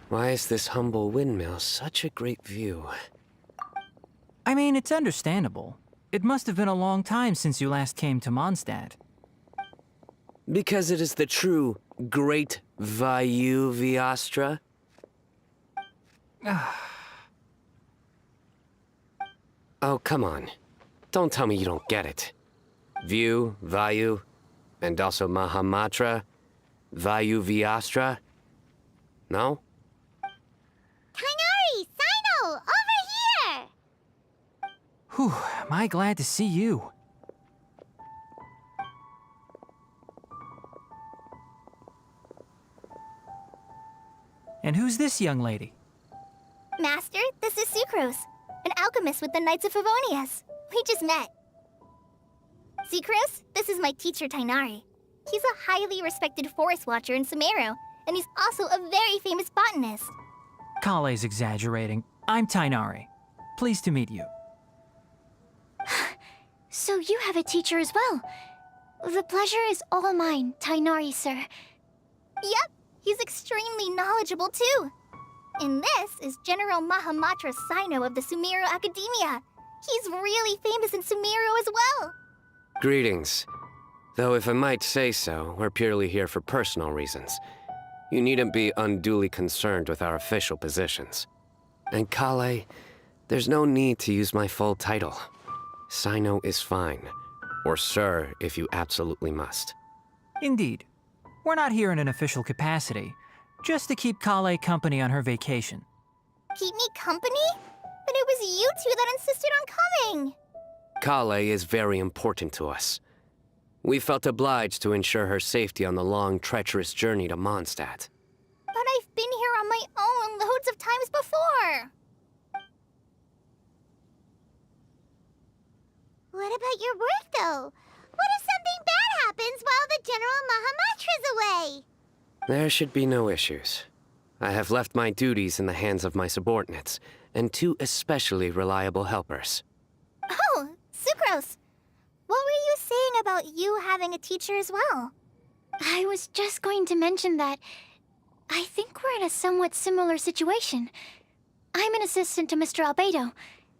Why is this humble windmill such a great view? I mean, it's understandable. It must have been a long time since you last came to Mondstadt. Because it is the true Great Vayu Viastra? Oh, come on. Don't tell me you don't get it. View, Vayu, and also Mahamatra, Vayu Viastra? No? Kainari! Sino! Over here! Whew, am I glad to see you. And who's this young lady? Master, this is Sucrose, an alchemist with the Knights of Favonius. We just met. Sucrose, this is my teacher, Tainari. He's a highly respected forest watcher in Sumeru, and he's also a very famous botanist. Kale's exaggerating. I'm Tainari. Pleased to meet you. So you have a teacher as well. The pleasure is all mine, Tainari, sir. Yep, he's extremely knowledgeable too. And this is General Mahamatra Sino of the Sumeru Academia. He's really famous in Sumeru as well. Greetings. Though if I might say so, we're purely here for personal reasons. You needn't be unduly concerned with our official positions. And Kale, there's no need to use my full title. Sino is fine. Or sir, if you absolutely must. Indeed. We're not here in an official capacity, just to keep Kale company on her vacation. Keep me company? But it was you two that insisted on coming. Kale is very important to us. We felt obliged to ensure her safety on the long, treacherous journey to Mondstadt. But I've been here on my own loads of times before. What about your work, though? What if something bad happens while the General Mahamatra's away? There should be no issues. I have left my duties in the hands of my subordinates, and two especially reliable helpers. Oh, Sucrose. What were you saying about you having a teacher as well? I was just going to mention that I think we're in a somewhat similar situation. I'm an assistant to Mr. Albedo,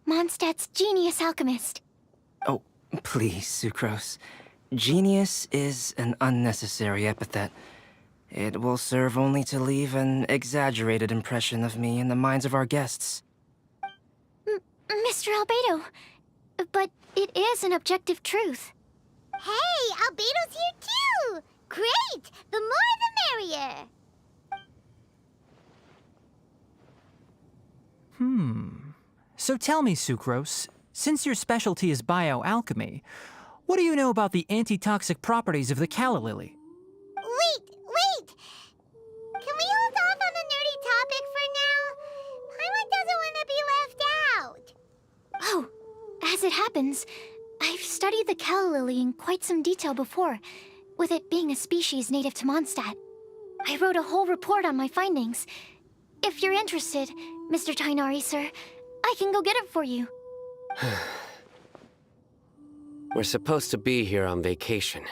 Mondstadt's genius alchemist. Oh, please, Sucrose. Genius is an unnecessary epithet. It will serve only to leave an exaggerated impression of me in the minds of our guests. Mr. Albedo, but it is an objective truth. Hey, Albedo's here too! Great! The more the merrier! So tell me, Sucrose, since your specialty is bioalchemy, what do you know about the antitoxic properties of the calla lily? Wait! Can we hold off on the nerdy topic for now? Paimon doesn't want to be left out. Oh, as it happens, I've studied the calla lily in quite some detail before, with it being a species native to Mondstadt. I wrote a whole report on my findings. If you're interested, Mr. Tainari, sir, I can go get it for you. We're supposed to be here on vacation,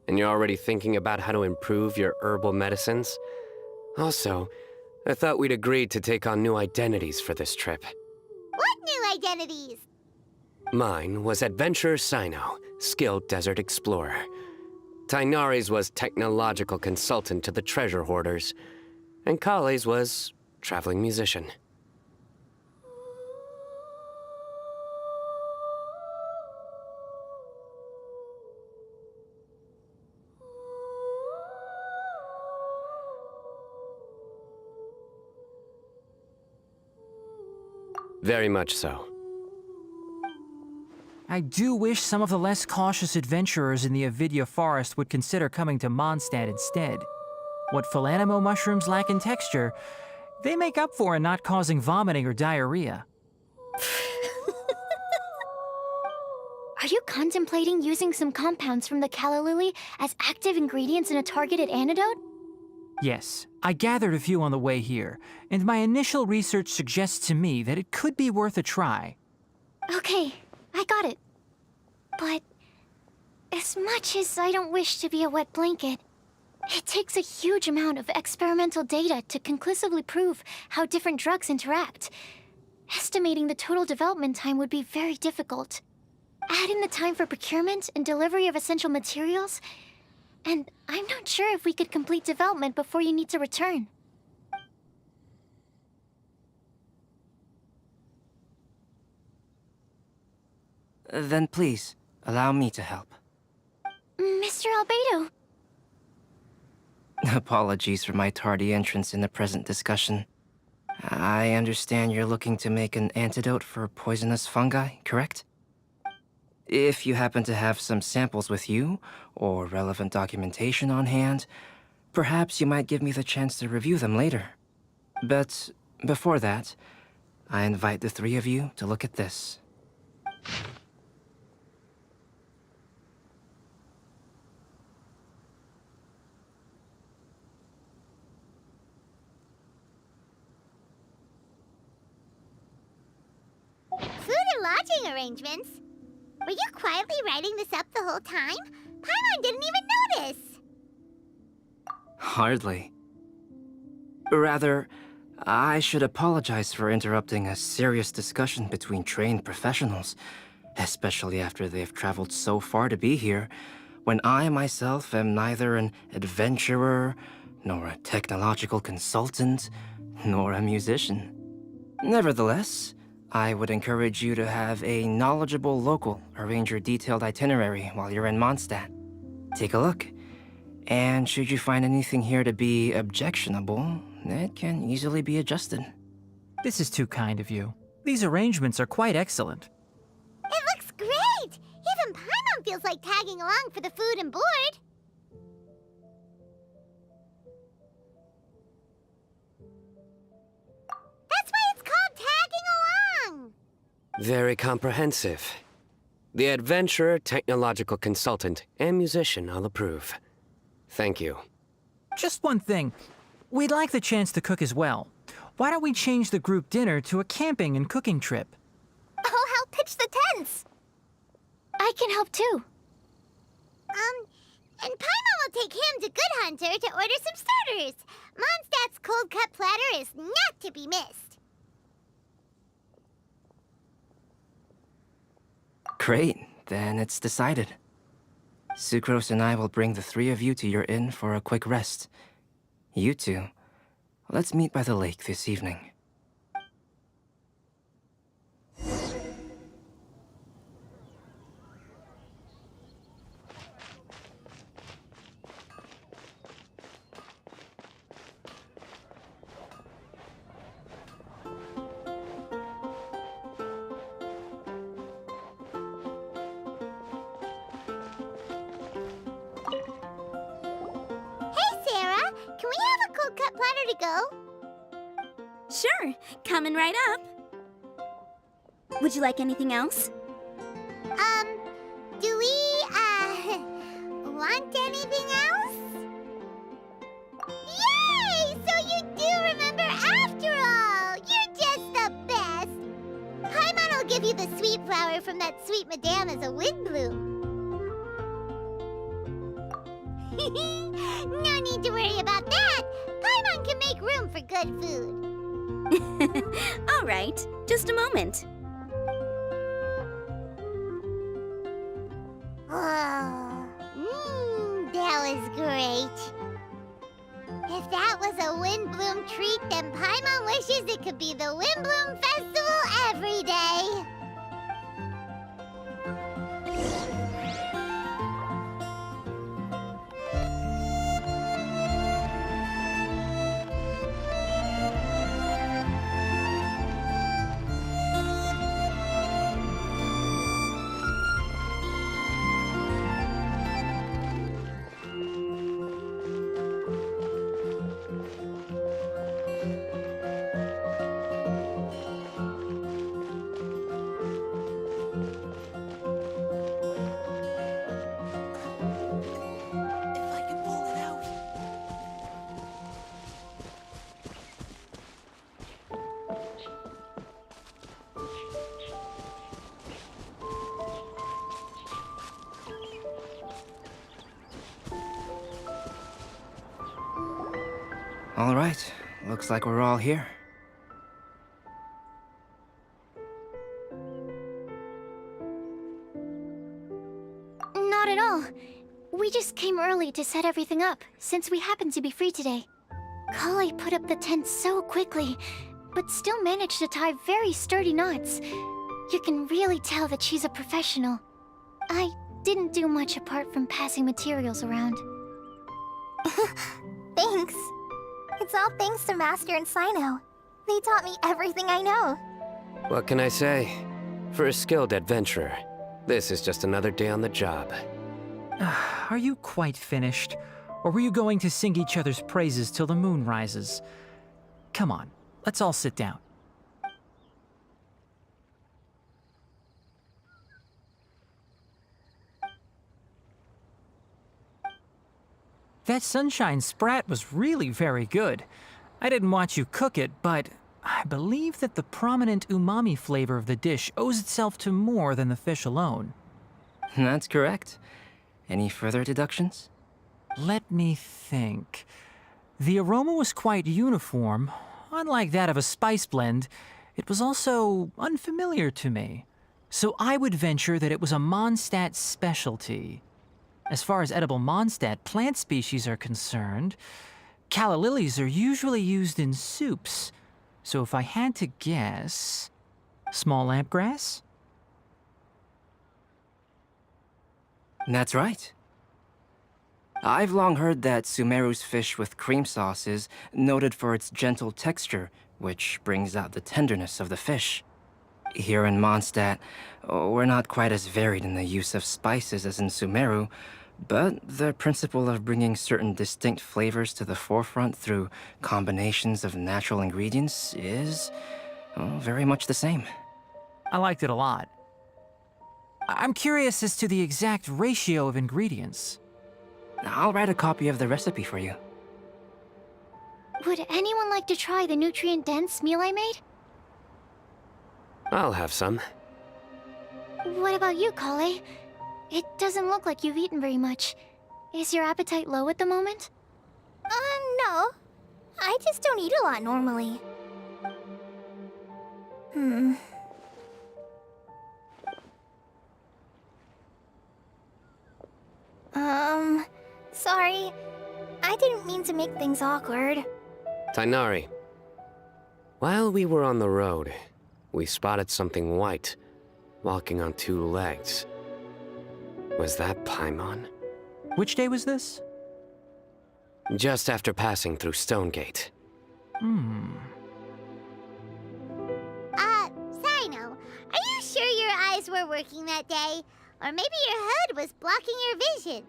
and you're already thinking about how to improve your herbal medicines? Also, I thought we'd agreed to take on new identities for this trip. What new identities? Mine was Adventurer Sino, skilled desert explorer. Tainari's was technological consultant to the treasure hoarders, and Kale's was traveling musician. Very much so. I do wish some of the less cautious adventurers in the Avidya forest would consider coming to Mondstadt instead. What Philanimo mushrooms lack in texture, they make up for in not causing vomiting or diarrhea. Are you contemplating using some compounds from the calla lily as active ingredients in a targeted antidote? Yes, I gathered a few on the way here, and my initial research suggests to me that it could be worth a try. Okay, I got it. But as much as I don't wish to be a wet blanket, It takes a huge amount of experimental data to conclusively prove how different drugs interact. Estimating the total development time would be very difficult. Add in the time for procurement and delivery of essential materials, and I'm not sure if we could complete development before you need to return. Then please, allow me to help. Mr. Albedo. Apologies for my tardy entrance in the present discussion. I understand you're looking to make an antidote for poisonous fungi, correct? If you happen to have some samples with you, or relevant documentation on hand, perhaps you might give me the chance to review them later. But before that, I invite the three of you to look at this. Food and lodging arrangements? Were you quietly writing this up the whole time? Paimon didn't even notice! Hardly. Rather, I should apologize for interrupting a serious discussion between trained professionals, especially after they've traveled so far to be here, when I myself am neither an adventurer, nor a technological consultant, nor a musician. Nevertheless, I would encourage you to have a knowledgeable local arrange your detailed itinerary while you're in Mondstadt. Take a look, and should you find anything here to be objectionable, it can easily be adjusted. This is too kind of you. These arrangements are quite excellent. It looks great! Even Paimon feels like tagging along for the food and board. That's why it's called tagging along! Very comprehensive. The adventurer, technological consultant, and musician all approve. Thank you. Just one thing. We'd like the chance to cook as well. Why don't we change the group dinner to a camping and cooking trip? I'll help pitch the tents! I can help too. And Paimon will take him to Good Hunter to order some starters. Mondstadt's cold-cut platter is not to be missed. Great, then it's decided. Sucrose and I will bring the three of you to your inn for a quick rest. You two, let's meet by the lake this evening. Hey, Sarah! Can we have a cold-cut platter to go? Sure, coming right up. Would you like anything else? Do we, want anything else? Yay! So you do remember after all! You're just the best! Paimon will give you the sweet flower from that sweet madame as a wind bloom. No need to worry about that! Paimon can make room for good food. All right, just a moment. Oh, that was great. If that was a Windbloom treat, then Paimon wishes it could be the Windbloom Festival every day. All right, looks like we're all here. Not at all. We just came early to set everything up, since we happen to be free today. Kale put up the tent so quickly, but still managed to tie very sturdy knots. You can really tell that she's a professional. I didn't do much apart from passing materials around. Thanks. It's all thanks to Master and Sino. They taught me everything I know. What can I say? For a skilled adventurer, this is just another day on the job. Are you quite finished? Or were you going to sing each other's praises till the moon rises? Come on, let's all sit down. That sunshine sprat was really very good. I didn't watch you cook it, but I believe that the prominent umami flavor of the dish owes itself to more than the fish alone. That's correct. Any further deductions? Let me think. The aroma was quite uniform. Unlike that of a spice blend, it was also unfamiliar to me. So I would venture that it was a Mondstadt specialty. As far as edible Mondstadt plant species are concerned, calla lilies are usually used in soups. So if I had to guess... small lampgrass? That's right. I've long heard that Sumeru's fish with cream sauce is noted for its gentle texture, which brings out the tenderness of the fish. Here in Mondstadt, we're not quite as varied in the use of spices as in Sumeru, but the principle of bringing certain distinct flavors to the forefront through combinations of natural ingredients is very much the same. I liked it a lot. I'm curious as to the exact ratio of ingredients. I'll write a copy of the recipe for you. Would anyone like to try the nutrient-dense meal I made? I'll have some. What about you, Kale? It doesn't look like you've eaten very much. Is your appetite low at the moment? No. I just don't eat a lot normally. Sorry. I didn't mean to make things awkward. Tainari. While we were on the road, we spotted something white, walking on two legs. Was that Paimon? Which day was this? Just after passing through Stonegate. Sino, are you sure your eyes were working that day? Or maybe your hood was blocking your vision?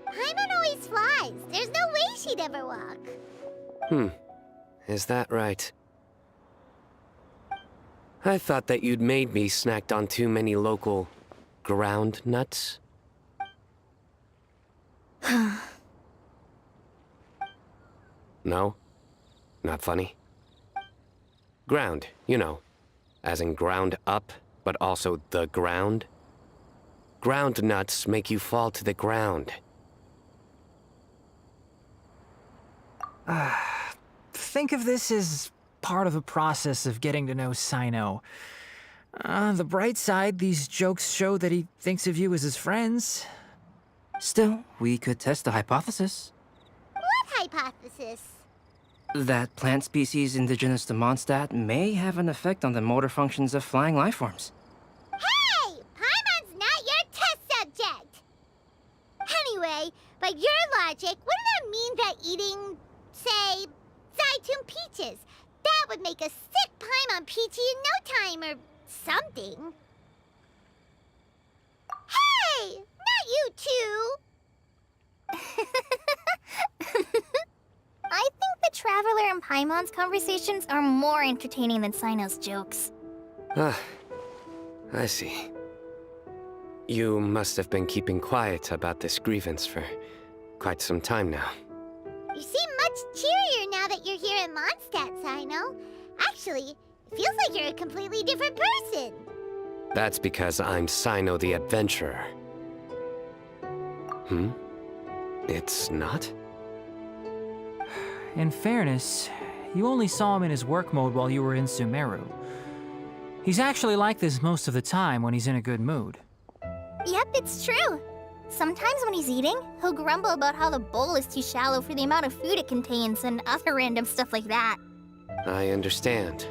Paimon always flies. There's no way she'd ever walk. Is that right? I thought that you'd made me snacked on too many local ground nuts. No? Not funny? Ground, you know. As in ground up, but also the ground. Ground nuts make you fall to the ground. Think of this as part of the process of getting to know Sino. On the bright side, these jokes show that he thinks of you as his friends. Still, we could test the hypothesis. What hypothesis? That plant species indigenous to Mondstadt may have an effect on the motor functions of flying lifeforms. Hey! Paimon's not your test subject! Anyway, by your logic, wouldn't that mean that eating, say, Zaitun peaches, that would make a sick Paimon peachy in no time or something? Hey! Not you two! I think the Traveler and Paimon's conversations are more entertaining than Sino's jokes. I see. You must have been keeping quiet about this grievance for quite some time now. You seem much cheerier now that you're here in Mondstadt, Sino. Actually, it feels like you're a completely different person. That's because I'm Sino the Adventurer. It's not? in fairness, you only saw him in his work mode while you were in Sumeru. He's actually like this most of the time when he's in a good mood. Yep, it's true. Sometimes when he's eating, he'll grumble about how the bowl is too shallow for the amount of food it contains and other random stuff like that. I understand.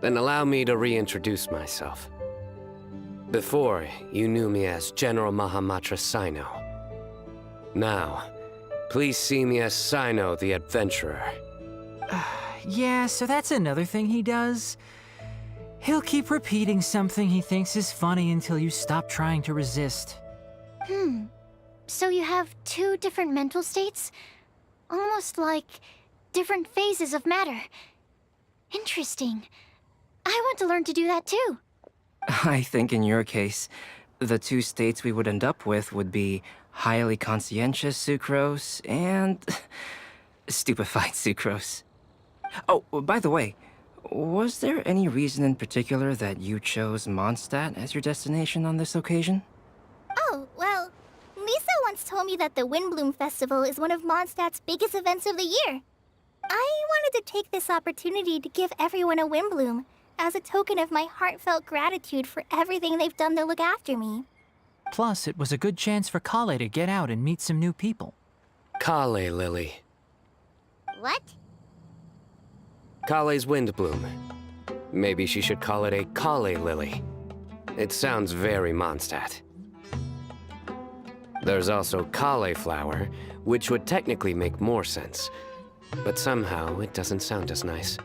Then allow me to reintroduce myself. Before, you knew me as General Mahamatra Sino. Now, please see me as Sino the Adventurer. Yeah, so that's another thing he does. He'll keep repeating something he thinks is funny until you stop trying to resist. So you have two different mental states? Almost like different phases of matter. Interesting. I want to learn to do that too. I think in your case, the two states we would end up with would be highly conscientious sucrose and stupefied sucrose. Oh, by the way, was there any reason in particular that you chose Mondstadt as your destination on this occasion? Oh, well, Lisa once told me that the Windbloom Festival is one of Mondstadt's biggest events of the year. I wanted to take this opportunity to give everyone a Windbloom as a token of my heartfelt gratitude for everything they've done to look after me. Plus, it was a good chance for Kale to get out and meet some new people. Kale Lily. What? Kale's Windbloom. Maybe she should call it a Kale Lily. It sounds very Mondstadt. There's also cauliflower, which would technically make more sense. But somehow, it doesn't sound as nice.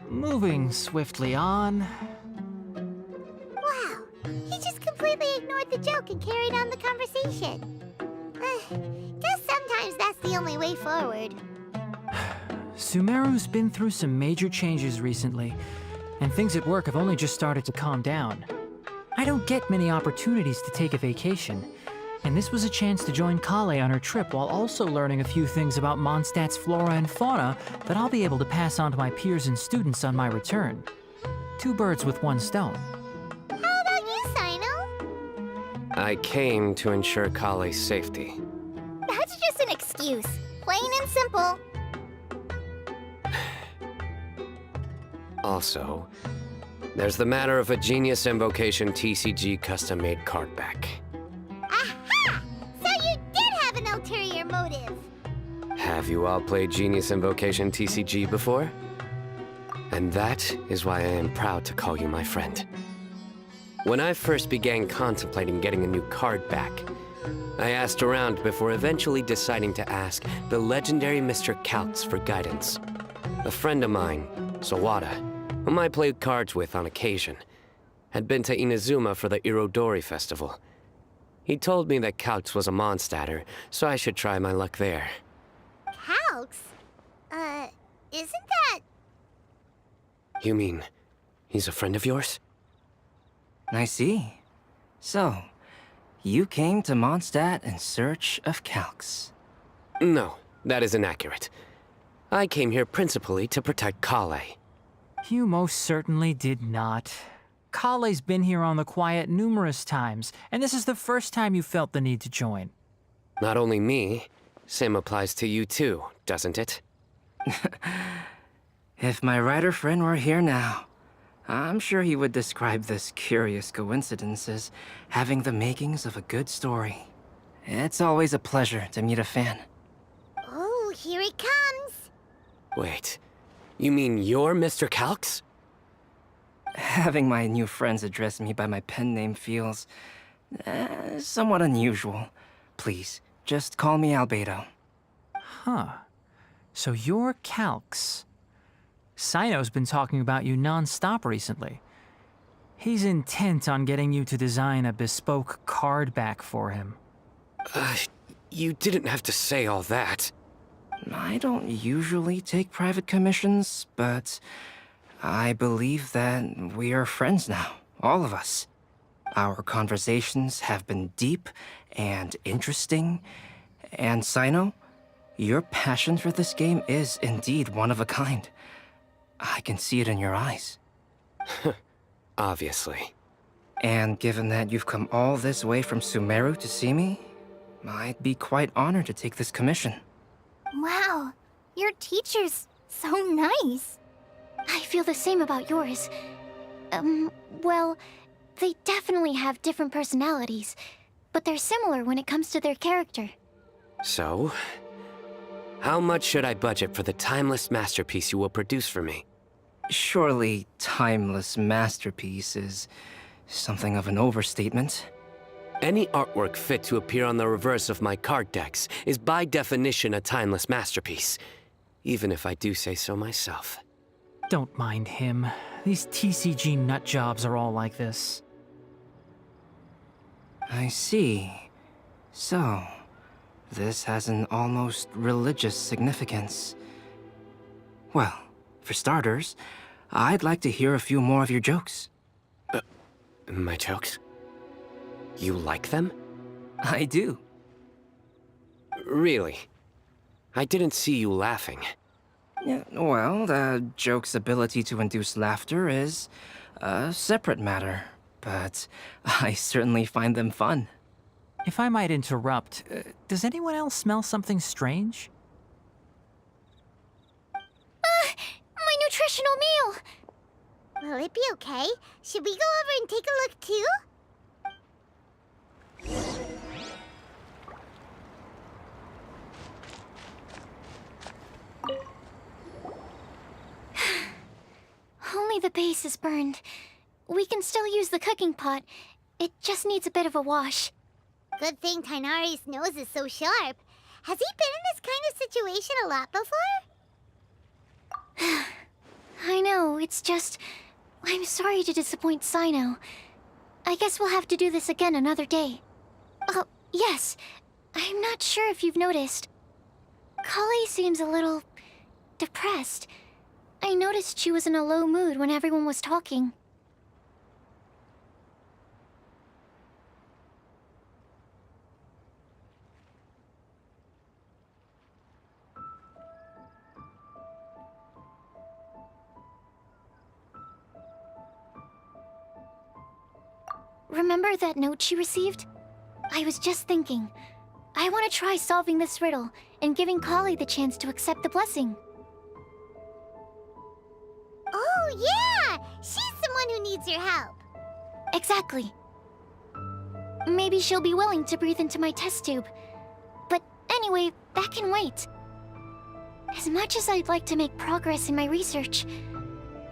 Moving swiftly on. Wow. He just completely ignored the joke and carried on the conversation. Guess sometimes that's the only way forward. Sumeru's been through some major changes recently, and things at work have only just started to calm down. I don't get many opportunities to take a vacation, and this was a chance to join Kale on her trip while also learning a few things about Mondstadt's flora and fauna that I'll be able to pass on to my peers and students on my return. Two birds with one stone. How about you, Sino? I came to ensure Kale's safety. That's just an excuse. Plain and simple. Also, there's the matter of a Genius Invocation TCG custom-made card back. Aha! So you did have an ulterior motive. Have you all played Genius Invocation TCG before? And that is why I am proud to call you my friend. When I first began contemplating getting a new card back, I asked around before eventually deciding to ask the legendary Mr. Kaltz for guidance. A friend of mine, Sawada, whom I played cards with on occasion, had been to Inazuma for the Irodori Festival. He told me that Kaltz was a Mondstadter, so I should try my luck there. Calx? Isn't that... You mean, he's a friend of yours? I see. So, you came to Mondstadt in search of Calx. No, that is inaccurate. I came here principally to protect Kale. You most certainly did not. Kale's been here on the quiet numerous times, and this is the first time you felt the need to join. Not only me, same applies to you too, doesn't it? If my writer friend were here now, I'm sure he would describe this curious coincidence as having the makings of a good story. It's always a pleasure to meet a fan. Oh, here he comes. Wait, you mean you're Mr. Kalx? Having my new friends address me by my pen name feels somewhat unusual. Please, just call me Albedo. Huh. So you're Calx. Sino's been talking about you non-stop recently. He's intent on getting you to design a bespoke card back for him. You didn't have to say all that. I don't usually take private commissions, but I believe that we are friends now, all of us. Our conversations have been deep and interesting, and Sino, your passion for this game is indeed one of a kind. I can see it in your eyes. Obviously. And given that you've come all this way from Sumeru to see me, I'd be quite honored to take this commission. Wow, your teacher's so nice. I feel the same about yours. Well, they definitely have different personalities, but they're similar when it comes to their character. So, how much should I budget for the timeless masterpiece you will produce for me? Surely, timeless masterpiece is something of an overstatement. Any artwork fit to appear on the reverse of my card decks is by definition a timeless masterpiece, even if I do say so myself. Don't mind him. These TCG nut jobs are all like this. I see. So, this has an almost religious significance. Well, for starters, I'd like to hear a few more of your jokes. My jokes? You like them? I do. Really? I didn't see you laughing. Yeah, well, the joke's ability to induce laughter is a separate matter, but I certainly find them fun. If I might interrupt, does anyone else smell something strange? My nutritional meal! Will it be okay? Should we go over and take a look too? Only the base is burned. We can still use the cooking pot. It just needs a bit of a wash. Good thing Tainari's nose is so sharp. Has he been in this kind of situation a lot before? I know, it's just... I'm sorry to disappoint Sino. I guess we'll have to do this again another day. Oh, yes. I'm not sure if you've noticed. Kali seems a little... depressed. I noticed she was in a low mood when everyone was talking. Remember that note she received? I was just thinking. I want to try solving this riddle and giving Kali the chance to accept the blessing. Oh, yeah! She's someone who needs your help. Exactly. Maybe she'll be willing to breathe into my test tube. But anyway, that can wait. As much as I'd like to make progress in my research,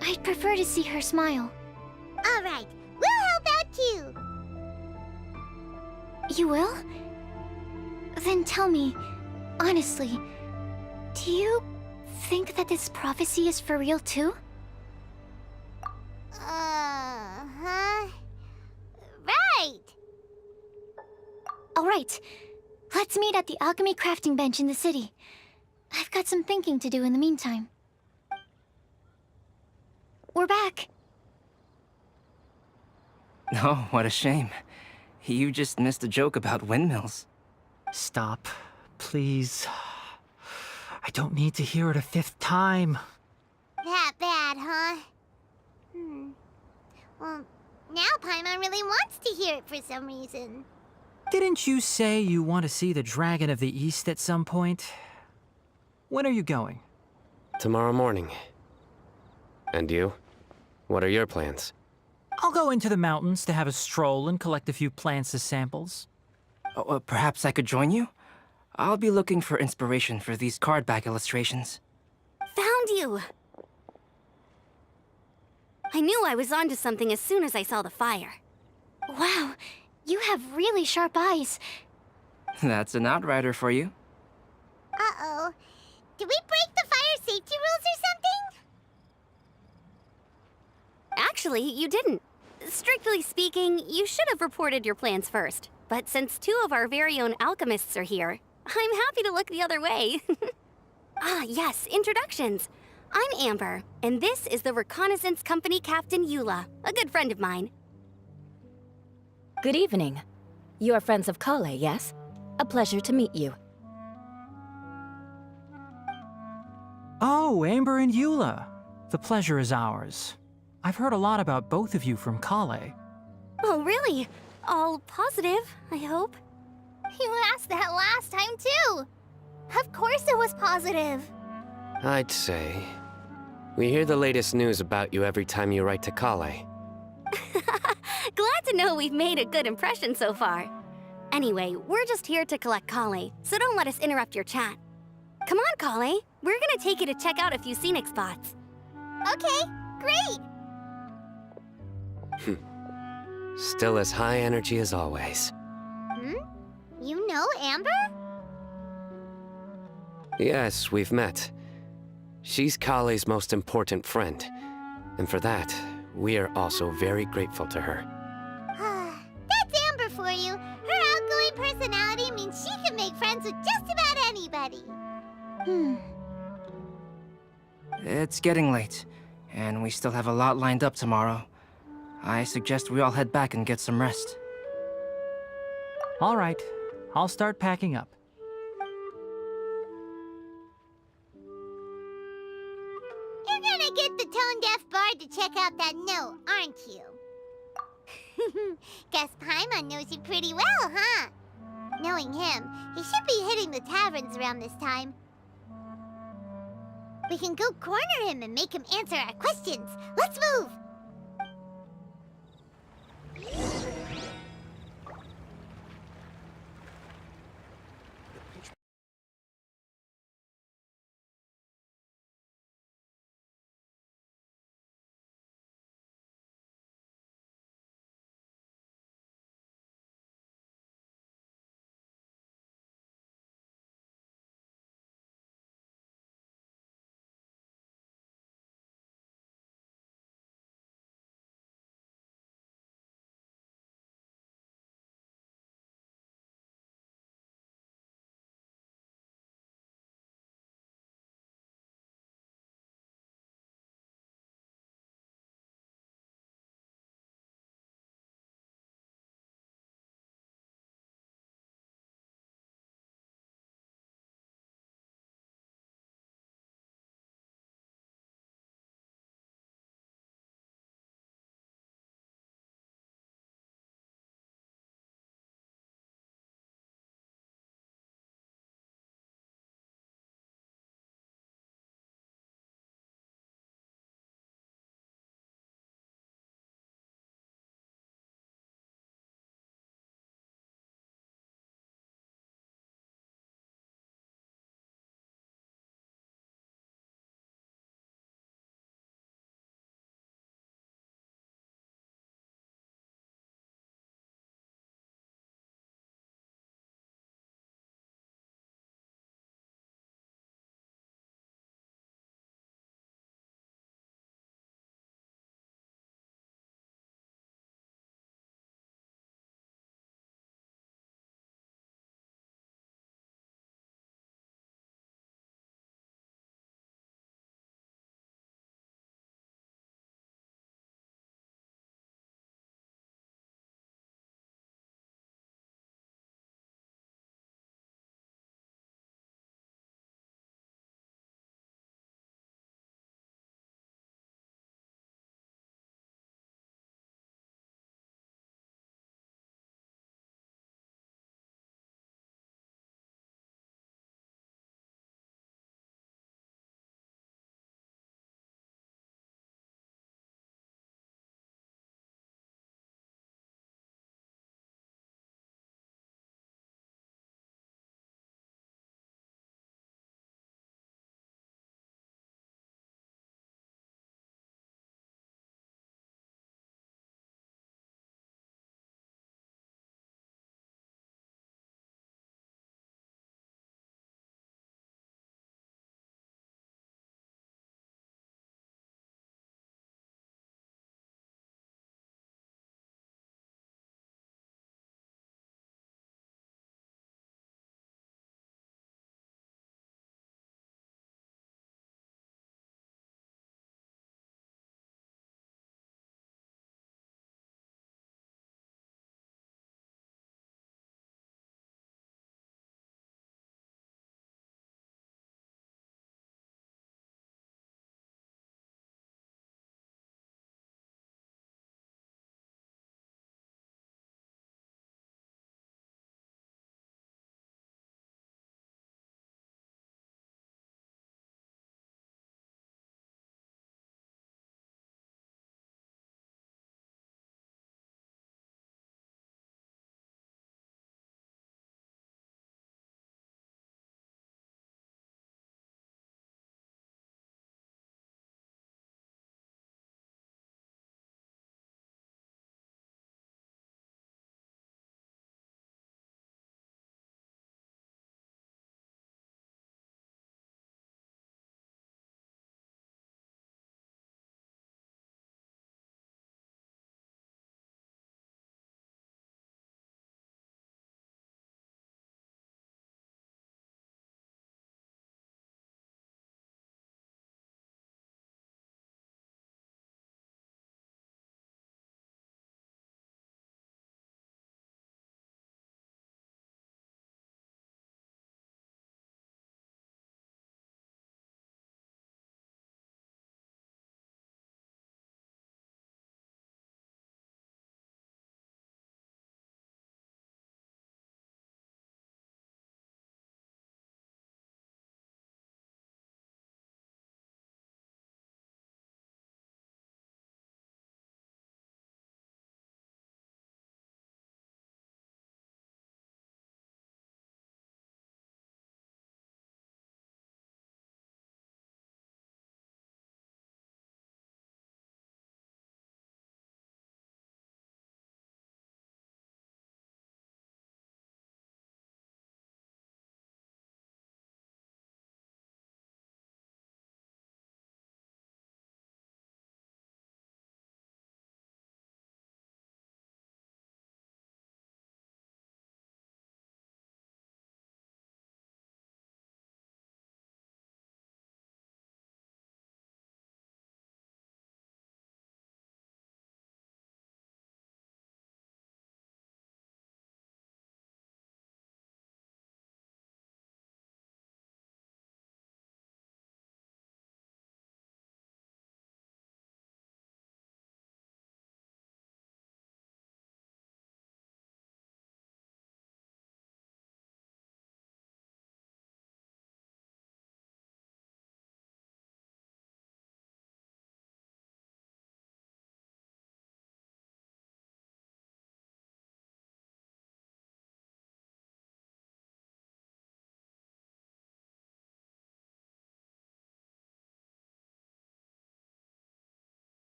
I'd prefer to see her smile. All right, we'll help out too. You will? Then tell me, honestly, do you think that this prophecy is for real too? Huh? Right! Alright, let's meet at the alchemy crafting bench in the city. I've got some thinking to do in the meantime. We're back. Oh, what a shame. You just missed a joke about windmills. Stop, please. I don't need to hear it a fifth time. That bad, huh? Well, now Paimon really wants to hear it for some reason. Didn't you say you want to see the Dragon of the East at some point? When are you going? Tomorrow morning. And you? What are your plans? I'll go into the mountains to have a stroll and collect a few plants as samples. Oh, perhaps I could join you? I'll be looking for inspiration for these card back illustrations. Found you! I knew I was onto something as soon as I saw the fire. Wow, you have really sharp eyes. That's an outrider for you. Uh-oh. Did we break the fire safety rules or something? Actually, you didn't. Strictly speaking, you should have reported your plans first. But since two of our very own alchemists are here, I'm happy to look the other way. Ah, yes, introductions. I'm Amber, and this is the Reconnaissance Company Captain Eula, a good friend of mine. Good evening. You are friends of Kale, yes? A pleasure to meet you. Oh, Amber and Eula. The pleasure is ours. I've heard a lot about both of you from Kale. Oh, really? All positive, I hope. You asked that last time, too. Of course it was positive. I'd say. We hear the latest news about you every time you write to Kale. Glad to know we've made a good impression so far. Anyway, we're just here to collect Kale, so don't let us interrupt your chat. Come on, Kale. We're gonna take you to check out a few scenic spots. Okay, great. Still as high energy as always. You know Amber? Yes, we've met. She's Kale's most important friend. And for that, we are also very grateful to her. That's Amber for you. Her outgoing personality means she can make friends with just about anybody. It's getting late, and we still have a lot lined up tomorrow. I suggest we all head back and get some rest. All right, I'll start packing up. You're gonna get the tone-deaf bard to check out that note, aren't you? Guess Paimon knows you pretty well, huh? Knowing him, he should be hitting the taverns around this time. We can go corner him and make him answer our questions. Let's move!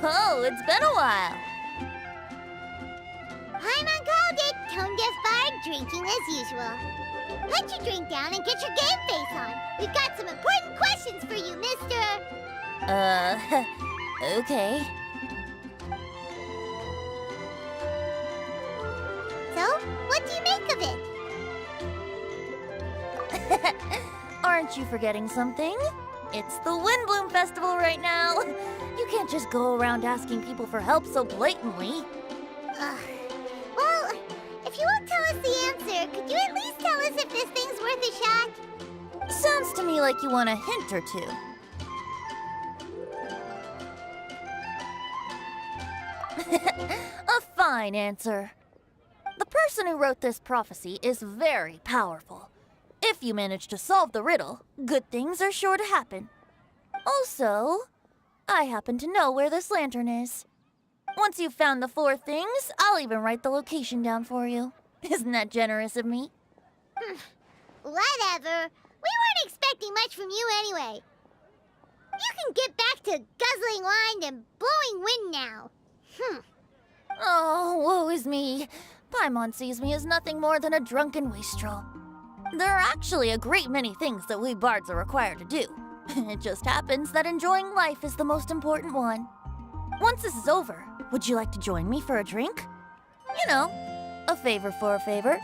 Oh, it's been a while. Paimon called it. Tone deaf bard, drinking as usual. Put your drink down and get your game face on. We've got some important questions for you, mister. Okay. So, what do you make of it? Aren't you forgetting something? It's the Windbloom Festival right now. You can't just go around asking people for help so blatantly. Well, if you won't tell us the answer, could you at least tell us if this thing's worth a shot? Sounds to me like you want a hint or two. A fine answer. The person who wrote this prophecy is very powerful. If you manage to solve the riddle, good things are sure to happen. Also, I happen to know where this lantern is. Once you've found the 4 things, I'll even write the location down for you. Isn't that generous of me? Whatever. We weren't expecting much from you anyway. You can get back to guzzling wine and blowing wind now. Oh, woe is me. Paimon sees me as nothing more than a drunken wastrel. There are actually a great many things that we bards are required to do. It just happens that enjoying life is the most important one. Once this is over, would you like to join me for a drink? You know, a favor for a favor.